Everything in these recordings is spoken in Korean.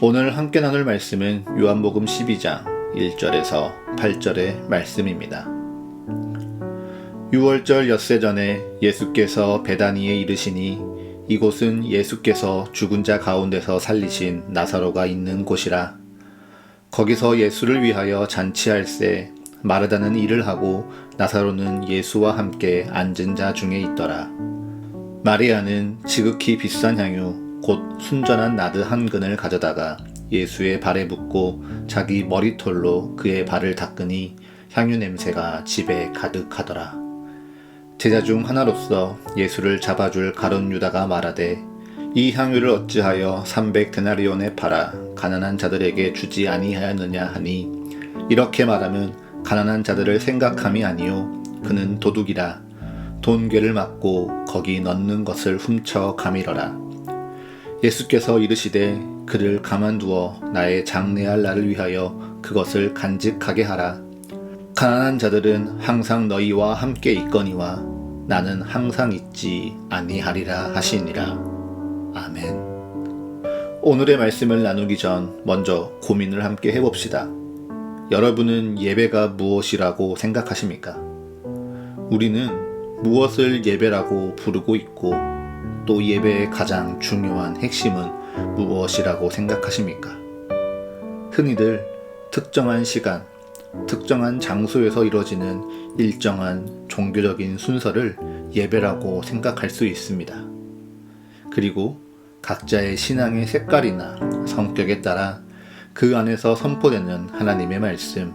오늘 함께 나눌 말씀은 요한복음 12장 1절에서 8절의 말씀입니다. 6월절 엿새 전에 예수께서 베다니에 이르시니 이곳은 예수께서 죽은 자 가운데서 살리신 나사로가 있는 곳이라. 거기서 예수를 위하여 잔치할새 마르다는 일을 하고 나사로는 예수와 함께 앉은 자 중에 있더라. 마리아는 지극히 비싼 향유 곧 순전한 나드 한 근을 가져다가 예수의 발에 붓고 자기 머리털로 그의 발을 닦으니 향유 냄새가 집에 가득하더라. 제자 중 하나로서 예수를 잡아줄 가룟 유다가 말하되 이 향유를 어찌하여 300데나리온에 팔아 가난한 자들에게 주지 아니하였느냐 하니, 이렇게 말하면 가난한 자들을 생각함이 아니요 그는 도둑이라 돈괴를 맞고 거기 넣는 것을 훔쳐 가밀어라. 예수께서 이르시되 그를 가만두어 나의 장례할 날을 위하여 그것을 간직하게 하라. 가난한 자들은 항상 너희와 함께 있거니와 나는 항상 있지 아니하리라 하시니라. 아멘. 오늘의 말씀을 나누기 전 먼저 고민을 함께 해봅시다. 여러분은 예배가 무엇이라고 생각하십니까? 우리는 무엇을 예배라고 부르고 있고 또 예배의 가장 중요한 핵심은 무엇이라고 생각하십니까? 흔히들 특정한 시간, 특정한 장소에서 이루어지는 일정한 종교적인 순서를 예배라고 생각할 수 있습니다. 그리고 각자의 신앙의 색깔이나 성격에 따라 그 안에서 선포되는 하나님의 말씀,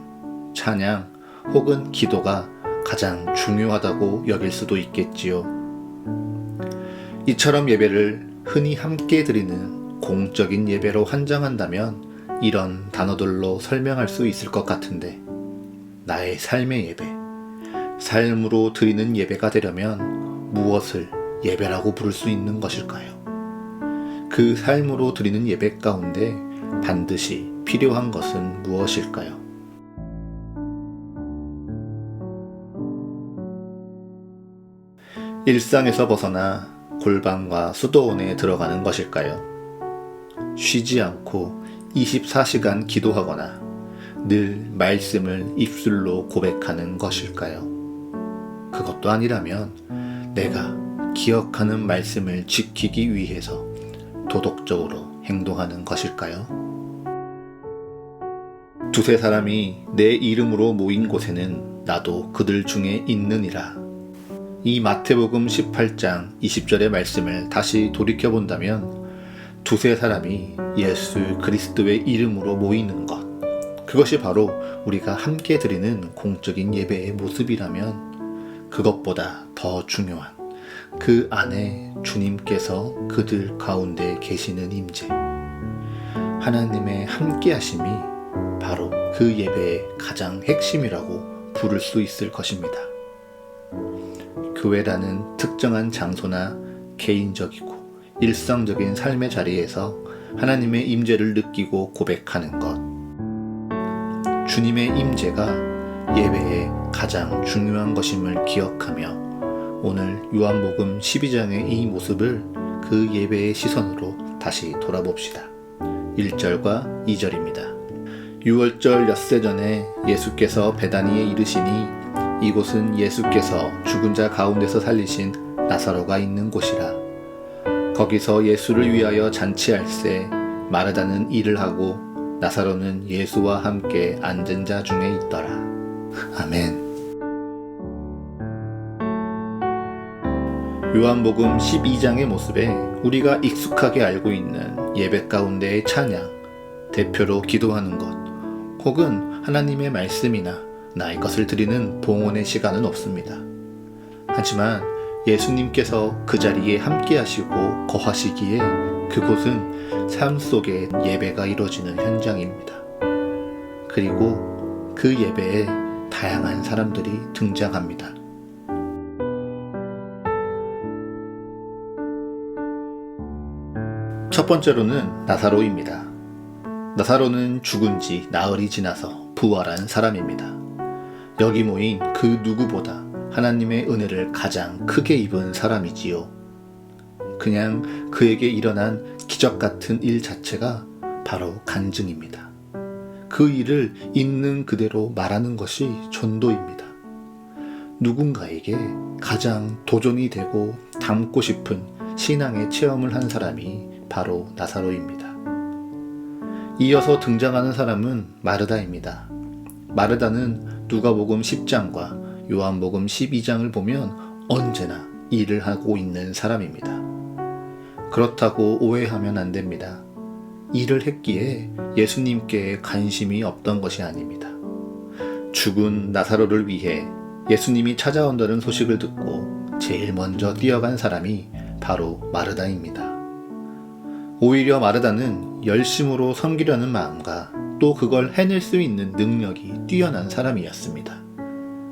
찬양 혹은 기도가 가장 중요하다고 여길 수도 있겠지요. 이처럼 예배를 흔히 함께 드리는 공적인 예배로 한정한다면 이런 단어들로 설명할 수 있을 것 같은데, 나의 삶의 예배, 삶으로 드리는 예배가 되려면 무엇을 예배라고 부를 수 있는 것일까요? 그 삶으로 드리는 예배 가운데 반드시 필요한 것은 무엇일까요? 일상에서 벗어나 골방과 수도원에 들어가는 것일까요? 쉬지 않고 24시간 기도하거나 늘 말씀을 입술로 고백하는 것일까요? 그것도 아니라면 내가 기억하는 말씀을 지키기 위해서 도덕적으로 행동하는 것일까요? 두세 사람이 내 이름으로 모인 곳에는 나도 그들 중에 있느니라. 이 마태복음 18장 20절의 말씀을 다시 돌이켜본다면 두세 사람이 예수 그리스도의 이름으로 모이는 것, 그것이 바로 우리가 함께 드리는 공적인 예배의 모습이라면 그것보다 더 중요한 그 안에 주님께서 그들 가운데 계시는 임재, 하나님의 함께 하심이 바로 그 예배의 가장 핵심이라고 부를 수 있을 것입니다. 교회라는 특정한 장소나 개인적이고 일상적인 삶의 자리에서 하나님의 임재를 느끼고 고백하는 것, 주님의 임재가 예배의 가장 중요한 것임을 기억하며 오늘 요한복음 12장의 이 모습을 그 예배의 시선으로 다시 돌아봅시다. 1절과 2절입니다. 6월절 엿새 전에 예수께서 베다니에 이르시니 이곳은 예수께서 죽은 자 가운데서 살리신 나사로가 있는 곳이라. 거기서 예수를 위하여 잔치할새 마르다는 일을 하고 나사로는 예수와 함께 앉은 자 중에 있더라. 아멘. 요한복음 12장의 모습에 우리가 익숙하게 알고 있는 예배 가운데의 찬양, 대표로 기도하는 것, 혹은 하나님의 말씀이나 나의 것을 드리는 봉헌의 시간은 없습니다. 하지만 예수님께서 그 자리에 함께 하시고 거하시기에 그곳은 삶 속에 예배가 이루어지는 현장입니다. 그리고 그 예배에 다양한 사람들이 등장합니다. 첫 번째로는 나사로입니다. 나사로는 죽은 지 나흘이 지나서 부활한 사람입니다. 여기 모인 그 누구보다 하나님의 은혜를 가장 크게 입은 사람이지요. 그냥 그에게 일어난 기적 같은 일 자체가 바로 간증입니다. 그 일을 있는 그대로 말하는 것이 전도입니다. 누군가에게 가장 도전이 되고 닮고 싶은 신앙의 체험을 한 사람이 바로 나사로입니다. 이어서 등장하는 사람은 마르다입니다. 마르다는 누가복음 10장과 요한복음 12장을 보면 언제나 일을 하고 있는 사람입니다. 그렇다고 오해하면 안 됩니다. 일을 했기에 예수님께 관심이 없던 것이 아닙니다. 죽은 나사로를 위해 예수님이 찾아온다는 소식을 듣고 제일 먼저 뛰어간 사람이 바로 마르다입니다. 오히려 마르다는 열심으로 섬기려는 마음과 또 그걸 해낼 수 있는 능력이 뛰어난 사람이었습니다.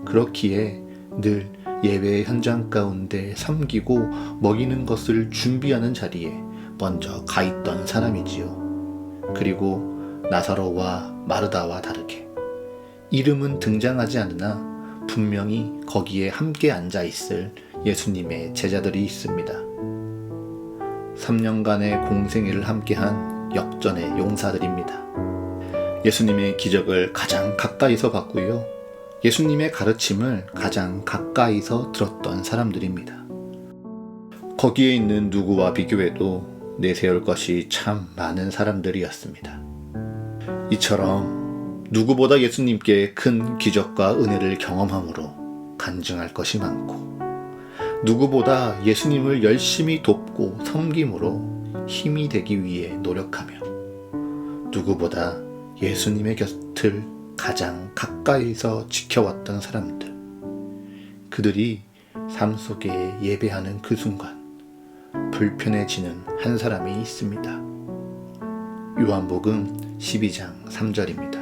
그렇기에 늘 예배의 현장 가운데 섬기고 먹이는 것을 준비하는 자리에 먼저 가 있던 사람이지요. 그리고 나사로와 마르다와 다르게 이름은 등장하지 않으나 분명히 거기에 함께 앉아 있을 예수님의 제자들이 있습니다. 3년간의 공생애를 함께한 역전의 용사들입니다. 예수님의 기적을 가장 가까이서 봤고요. 예수님의 가르침을 가장 가까이서 들었던 사람들입니다. 거기에 있는 누구와 비교해도 내세울 것이 참 많은 사람들이었습니다. 이처럼 누구보다 예수님께 큰 기적과 은혜를 경험함으로 간증할 것이 많고 누구보다 예수님을 열심히 돕고 섬김으로 힘이 되기 위해 노력하며 누구보다 예수님의 곁을 가장 가까이서 지켜왔던 사람들, 그들이 삶 속에 예배하는 그 순간 불편해지는 한 사람이 있습니다. 요한복음 12장 3절입니다.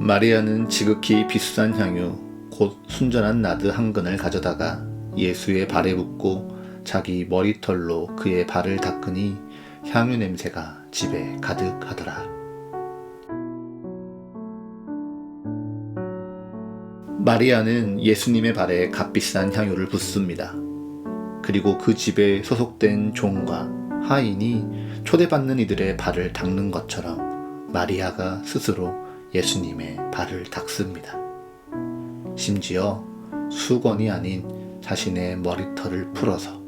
마리아는 지극히 비싼 향유 곧 순전한 나드 한 근을 가져다가 예수의 발에 붓고 자기 머리털로 그의 발을 닦으니 향유 냄새가 집에 가득하더라. 마리아는 예수님의 발에 값비싼 향유를 붓습니다. 그리고 그 집에 소속된 종과 하인이 초대받는 이들의 발을 닦는 것처럼 마리아가 스스로 예수님의 발을 닦습니다. 심지어 수건이 아닌 자신의 머리털을 풀어서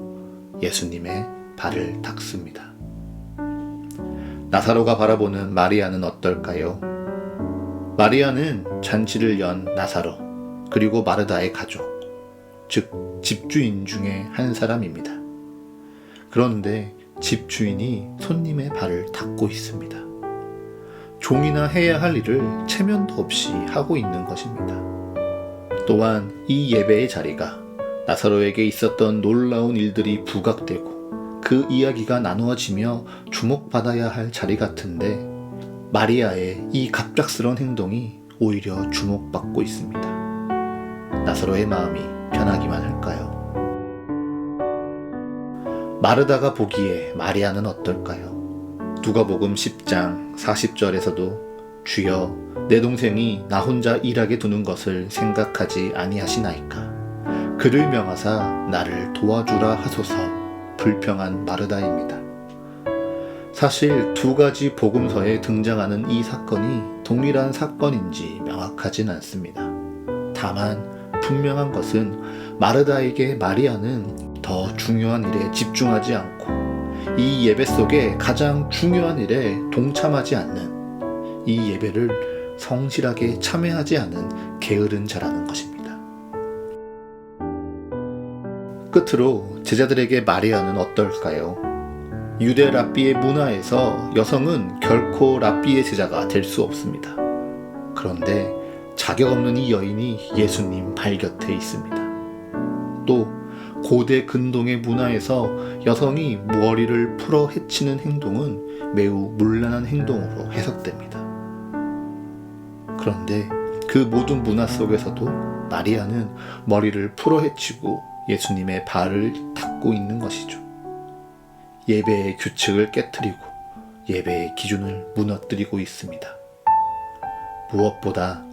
예수님의 발을 닦습니다. 나사로가 바라보는 마리아는 어떨까요? 마리아는 잔치를 연 나사로 그리고 마르다의 가족, 즉 집주인 중에 한 사람입니다. 그런데 집주인이 손님의 발을 닦고 있습니다. 종이나 해야 할 일을 체면도 없이 하고 있는 것입니다. 또한 이 예배의 자리가 나사로에게 있었던 놀라운 일들이 부각되고 그 이야기가 나누어지며 주목받아야 할 자리 같은데 마리아의 이 갑작스러운 행동이 오히려 주목받고 있습니다. 나사로의 마음이 변하기만 할까요? 마르다가 보기에 마리아는 어떨까요? 누가복음 10장 40절에서도 주여 내 동생이 나 혼자 일하게 두는 것을 생각하지 아니하시나이까 그를 명하사 나를 도와주라 하소서 불평한 마르다입니다. 사실 두 가지 복음서에 등장하는 이 사건이 동일한 사건인지 명확하진 않습니다. 다만 분명한 것은 마르다에게 마리아는 더 중요한 일에 집중하지 않고 이 예배 속에 가장 중요한 일에 동참하지 않는 이 예배를 성실하게 참여하지 않은 게으른 자라는 것입니다. 끝으로 제자들에게 마리아는 어떨까요? 유대 랍비의 문화에서 여성은 결코 랍비의 제자가 될 수 없습니다. 그런데 자격 없는 이 여인이 예수님 발 곁에 있습니다. 또 고대 근동의 문화에서 여성이 머리를 풀어 헤치는 행동은 매우 문란한 행동으로 해석됩니다. 그런데 그 모든 문화 속에서도 마리아는 머리를 풀어 헤치고 예수님의 발을 닦고 있는 것이죠. 예배의 규칙을 깨트리고 예배의 기준을 무너뜨리고 있습니다. 무엇보다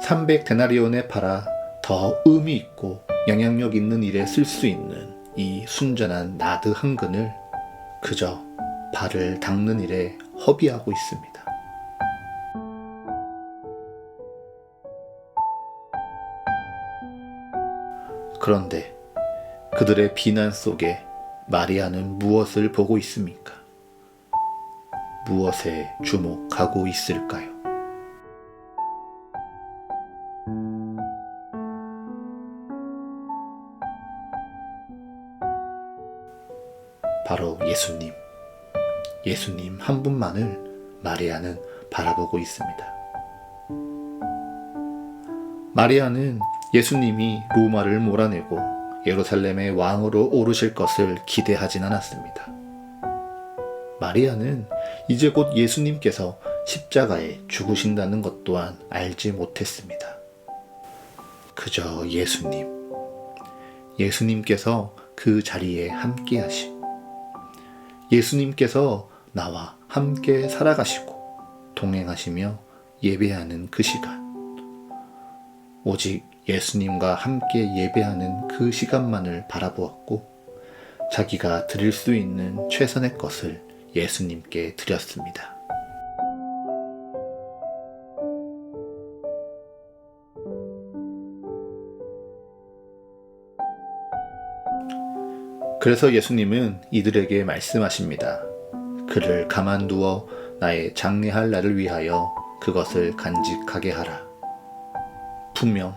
300데나리온에 팔아 더 의미 있고 영향력 있는 일에 쓸 수 있는 이 순전한 나드 한 근을 그저 발을 닦는 일에 허비하고 있습니다. 그런데 그들의 비난 속에 마리아는 무엇을 보고 있습니까? 무엇에 주목하고 있을까요? 바로 예수님. 예수님 한 분만을 마리아는 바라보고 있습니다. 마리아는 예수님이 로마를 몰아내고 예루살렘의 왕으로 오르실 것을 기대하진 않았습니다. 마리아는 이제 곧 예수님께서 십자가에 죽으신다는 것 또한 알지 못했습니다. 그저 예수님께서 그 자리에 함께 하시고, 예수님께서 나와 함께 살아가시고 동행하시며 예배하는 그 시간, 오직 예수님과 함께 예배하는 그 시간만을 바라보았고, 자기가 드릴 수 있는 최선의 것을 예수님께 드렸습니다. 그래서 예수님은 이들에게 말씀하십니다. 그를 가만두어 나의 장례할 날을 위하여 그것을 간직하게 하라. 분명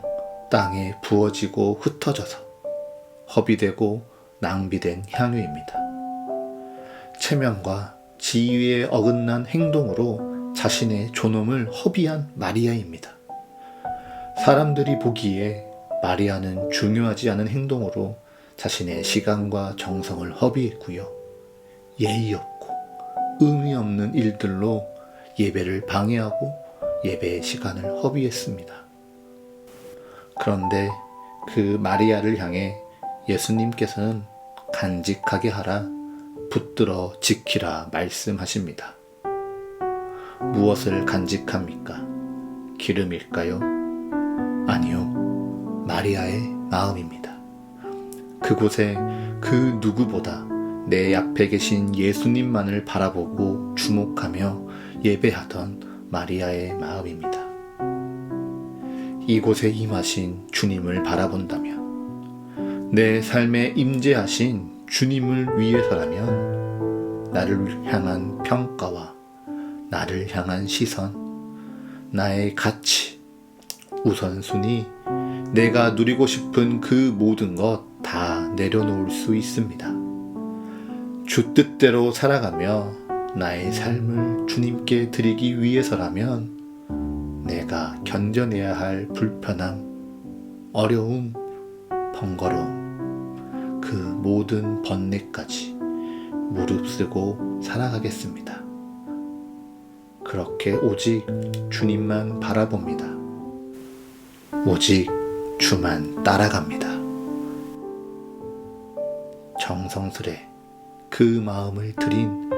땅에 부어지고 흩어져서 허비되고 낭비된 향유입니다. 체면과 지위에 어긋난 행동으로 자신의 존엄을 허비한 마리아입니다. 사람들이 보기에 마리아는 중요하지 않은 행동으로 자신의 시간과 정성을 허비했고요. 예의 없고 의미 없는 일들로 예배를 방해하고 예배의 시간을 허비했습니다. 그런데 그 마리아를 향해 예수님께서는 간직하게 하라, 붙들어 지키라 말씀하십니다. 무엇을 간직합니까? 기름일까요? 아니요, 마리아의 마음입니다. 그곳에 그 누구보다 내 앞에 계신 예수님만을 바라보고 주목하며 예배하던 마리아의 마음입니다. 이곳에 임하신 주님을 바라본다면, 내 삶에 임재하신 주님을 위해서라면, 나를 향한 평가와 나를 향한 시선, 나의 가치, 우선순위, 내가 누리고 싶은 그 모든 것 다 내려놓을 수 있습니다. 주 뜻대로 살아가며 나의 삶을 주님께 드리기 위해서라면, 내가 견뎌내야 할 불편함, 어려움, 번거로움, 그 모든 번뇌까지 무릅쓰고 살아가겠습니다. 그렇게 오직 주님만 바라봅니다. 오직 주만 따라갑니다. 정성스레 그 마음을 드린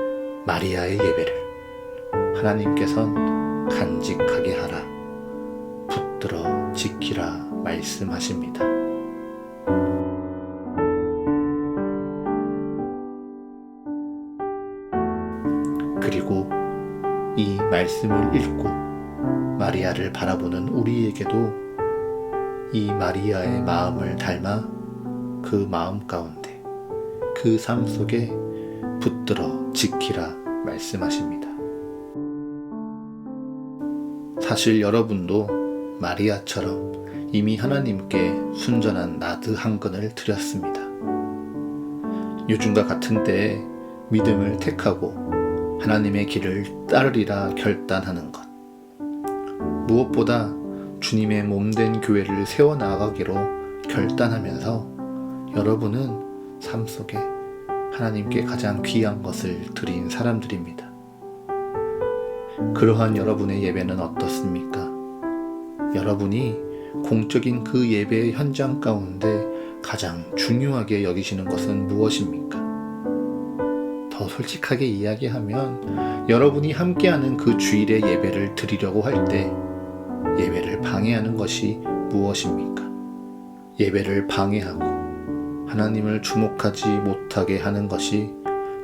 마리아의 예배를 하나님께선 간직하게 하라, 붙들어 지키라 말씀하십니다. 그리고 이 말씀을 읽고 마리아를 바라보는 우리에게도 이 마리아의 마음을 닮아 그 마음 가운데, 그 삶 속에 붙들어 지키라 말씀하십니다. 사실 여러분도 마리아처럼 이미 하나님께 순전한 나드 한 근을 드렸습니다. 요즘과 같은 때에 믿음을 택하고 하나님의 길을 따르리라 결단하는 것, 무엇보다 주님의 몸된 교회를 세워나가기로 결단하면서 여러분은 삶 속에 하나님께 가장 귀한 것을 드린 사람들입니다. 그러한 여러분의 예배는 어떻습니까? 여러분이 공적인 그 예배의 현장 가운데 가장 중요하게 여기시는 것은 무엇입니까? 더 솔직하게 이야기하면, 여러분이 함께하는 그 주일의 예배를 드리려고 할 때 예배를 방해하는 것이 무엇입니까? 예배를 방해하고 하나님을 주목하지 못하게 하는 것이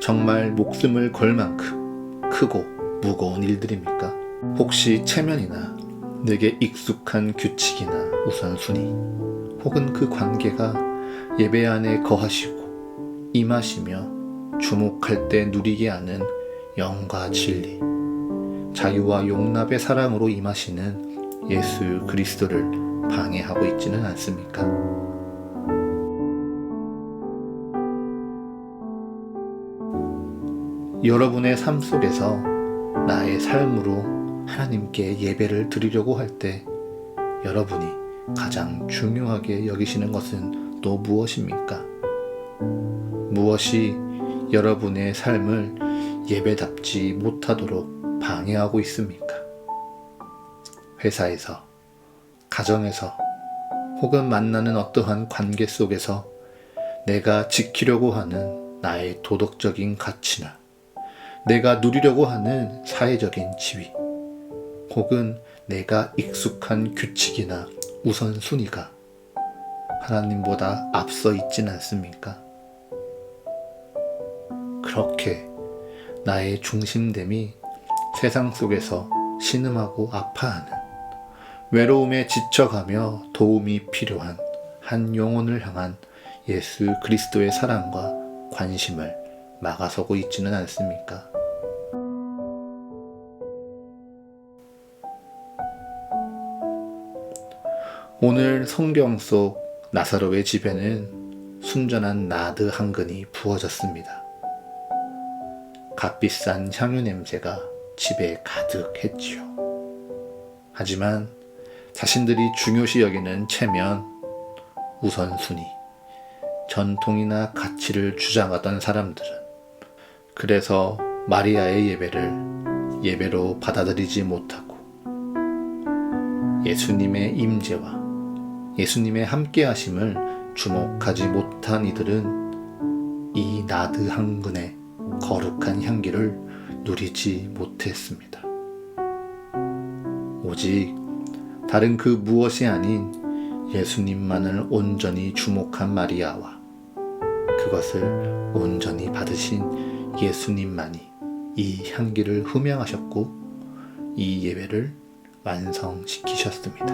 정말 목숨을 걸 만큼 크고 무거운 일들입니까? 혹시 체면이나 내게 익숙한 규칙이나 우선순위, 혹은 그 관계가 예배 안에 거하시고 임하시며 주목할 때 누리게 하는 영과 진리, 자유와 용납의 사랑으로 임하시는 예수 그리스도를 방해하고 있지는 않습니까? 여러분의 삶 속에서 나의 삶으로 하나님께 예배를 드리려고 할 때 여러분이 가장 중요하게 여기시는 것은 또 무엇입니까? 무엇이 여러분의 삶을 예배답지 못하도록 방해하고 있습니까? 회사에서, 가정에서, 혹은 만나는 어떠한 관계 속에서 내가 지키려고 하는 나의 도덕적인 가치나 내가 누리려고 하는 사회적인 지위, 혹은 내가 익숙한 규칙이나 우선순위가 하나님보다 앞서 있진 않습니까? 그렇게 나의 중심됨이 세상 속에서 신음하고 아파하는, 외로움에 지쳐가며 도움이 필요한 한 영혼을 향한 예수 그리스도의 사랑과 관심을 막아서고 있지는 않습니까? 오늘 성경 속 나사로의 집에는 순전한 나드 한 근이 부어졌습니다. 값비싼 향유 냄새가 집에 가득했지요. 하지만 자신들이 중요시 여기는 체면, 우선순위, 전통이나 가치를 주장하던 사람들은 그래서 마리아의 예배를 예배로 받아들이지 못하고 예수님의 임재와 예수님의 함께하심을 주목하지 못한 이들은 이 나드 한 근의 거룩한 향기를 누리지 못했습니다. 오직 다른 그 무엇이 아닌 예수님만을 온전히 주목한 마리아와 그것을 온전히 받으신 예수님만이 이 향기를 흠양하셨고 이 예배를 완성시키셨습니다.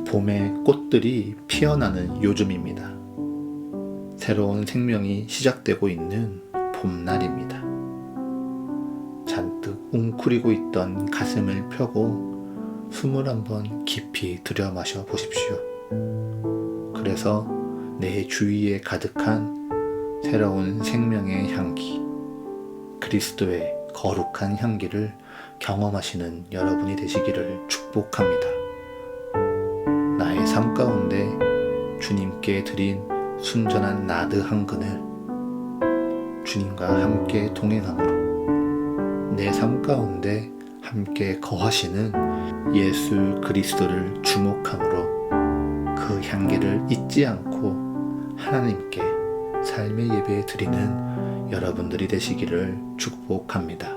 봄에 꽃들이 피어나는 요즘입니다. 새로운 생명이 시작되고 있는 봄날입니다. 잔뜩 웅크리고 있던 가슴을 펴고 숨을 한번 깊이 들여 마셔 보십시오. 그래서 내 주위에 가득한 새로운 생명의 향기, 그리스도의 거룩한 향기를 경험하시는 여러분이 되시기를 축복합니다. 나의 삶 가운데 주님께 드린 순전한 나드 한 근을 주님과 함께 동행함으로 내 삶 가운데 함께 거하시는 예수 그리스도를 주목함으로 그 향기를 잊지 않고 하나님께 삶의 예배 드리는 여러분들이 되시기를 축복합니다.